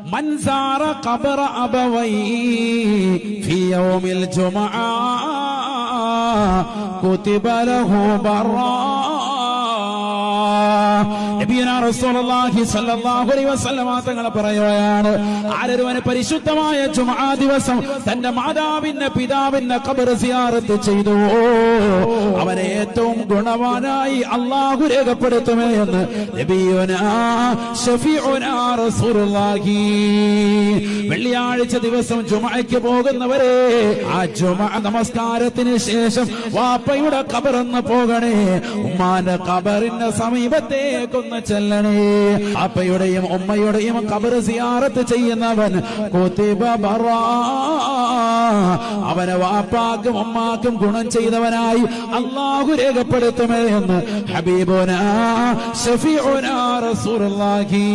من زار قبر أبويه في يوم الجمعة كتب له برا. നബിയുനാ റസൂലുള്ളാഹി സ്വല്ലല്ലാഹു അലൈഹി വസല്ലം തങ്ങൾ പറയുകയാണ്, ആരൊരുവന് പരിശുദ്ധമായ ജുമുഅ ദിവസം തന്റെ മാതാവിന്റെ പിതാവിന്റെ ഖബർ സിയാറത്ത് ചെയ്തു, അവനെ ഏറ്റവും ഗുണവാനായി അല്ലാഹു രേഖപ്പെടുത്തുമേ എന്ന് നബിയുനാ ശഫീഉനാ റസൂലുള്ളാഹി. വെള്ളിയാഴ്ച ദിവസം ജുമുഅയ്ക്ക് പോകുന്നവരെ, ആ ജുമുഅ നമസ്കാരത്തിന് ശേഷം വാപ്പയുടെ ഖബറിന്ന് പോകണേ, ഉമ്മാന്റെ ഖബറിന്റെ സമീപത്തേക്കൊന്ന് ചെല്ലണേ. വാപ്പയുടെയും ഉമ്മയുടെയും ഖബർ സിയാറത്ത് ചെയ്യുന്നവൻ കുതിബ ബറാ, അവനെ വാപ്പാക്കും ഉമ്മാക്കും ഗുണം ചെയ്തവനായി അല്ലാഹു രേഖപ്പെടുത്തുമേ എന്ന് ഹബീബുനാ ശഫീഉനാ റസൂലുള്ളാഹി.